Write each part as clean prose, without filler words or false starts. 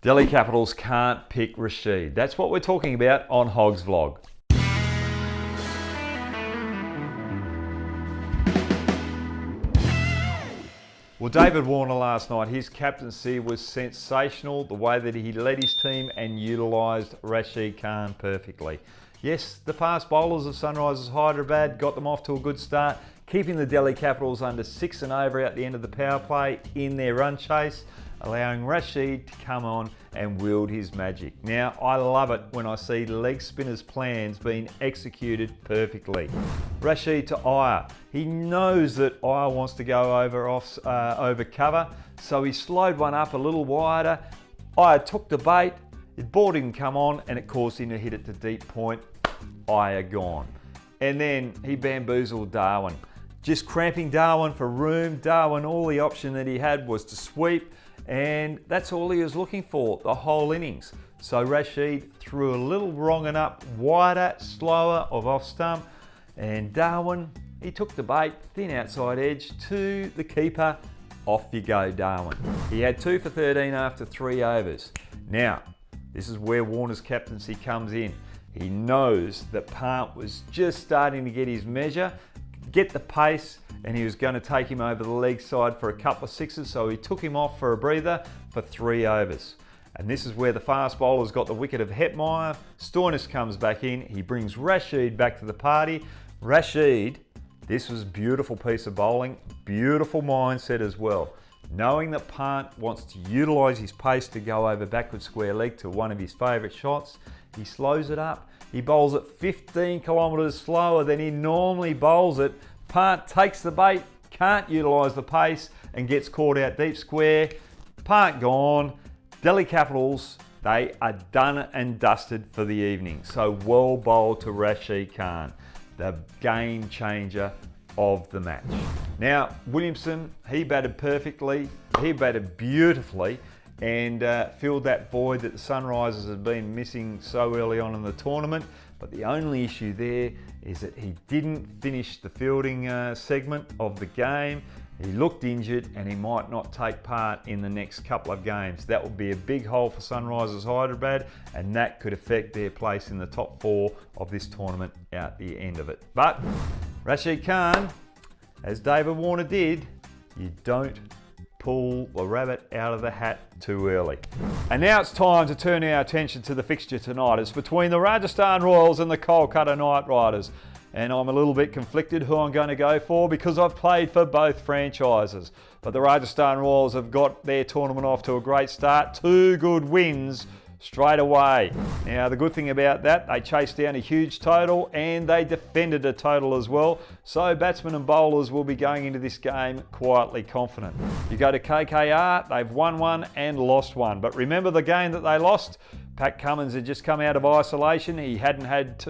Delhi Capitals can't pick Rashid. That's what we're talking about on Hoggs Vlog. Well, David Warner last night, his captaincy was sensational, the way that he led his team and utilised Rashid Khan perfectly. Yes, the fast bowlers of Sunrisers Hyderabad got them off to a good start, keeping the Delhi Capitals under 6 and over at the end of the power play in their run chase, allowing Rashid to come on and wield his magic. Now, I love it when I see leg spinners' plans being executed perfectly. Rashid to Iyer. He knows that Iyer wants to go over cover, so he slowed one up a little wider. Iyer took the bait, his ball didn't come on, and it caused him to hit it to deep point. Iyer gone. And then he bamboozled Darwin. Just cramping Darwin for room. Darwin, all the option that he had was to sweep, and that's all he was looking for the whole innings. So Rashid threw a little wrong and up, wider, slower of off stump, and Darwin, he took the bait, thin outside edge to the keeper. Off you go, Darwin. He had 2 for 13 after 3 overs. Now, this is where Warner's captaincy comes in. He knows that Pant was just starting to get his measure, get the pace, and he was going to take him over the leg side for a couple of sixes, so he took him off for a breather for 3 overs. And this is where the fast bowlers got the wicket of Hetmeyer. Stoinis comes back in, he brings Rashid back to the party. Rashid, this was a beautiful piece of bowling, beautiful mindset as well. Knowing that Pant wants to utilise his pace to go over backward square leg to one of his favourite shots, he slows it up. He bowls it 15 kilometres slower than he normally bowls it. Pant takes the bait, can't utilise the pace, and gets caught out deep square. Pant gone. Delhi Capitals, they are done and dusted for the evening. So well bowled to Rashid Khan, the game changer of the match. Now, Williamson, he batted perfectly, he batted beautifully, and filled that void that the Sunrisers had been missing so early on in the tournament. But the only issue there is that he didn't finish the fielding segment of the game. He looked injured and he might not take part in the next couple of games. That would be a big hole for Sunrisers Hyderabad, and that could affect their place in the top 4 of this tournament at the end of it. But Rashid Khan, as David Warner did, you don't pull the rabbit out of the hat too early. And now it's time to turn our attention to the fixture tonight. It's between the Rajasthan Royals and the Kolkata Knight Riders. And I'm a little bit conflicted who I'm going to go for because I've played for both franchises. But the Rajasthan Royals have got their tournament off to a great start. 2 good wins straight away. Now, the good thing about that, they chased down a huge total and they defended a total as well. So batsmen and bowlers will be going into this game quietly confident. You go to KKR, they've won 1 and lost 1. But remember the game that they lost? Pat Cummins had just come out of isolation. He hadn't had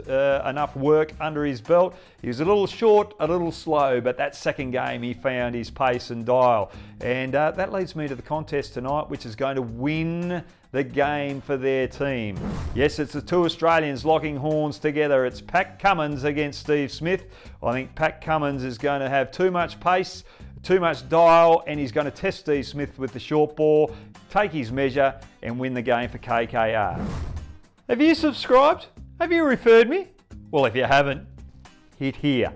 enough work under his belt. He was a little short, a little slow, but that second game he found his pace and dial. And that leads me to the contest tonight, which is going to win the game for their team. Yes, it's the 2 Australians locking horns together. It's Pat Cummins against Steve Smith. I think Pat Cummins is going to have too much pace, too much dial, and he's going to test Steve Smith with the short ball, take his measure, and win the game for KKR. Have you subscribed? Have you referred me? Well, if you haven't, hit here.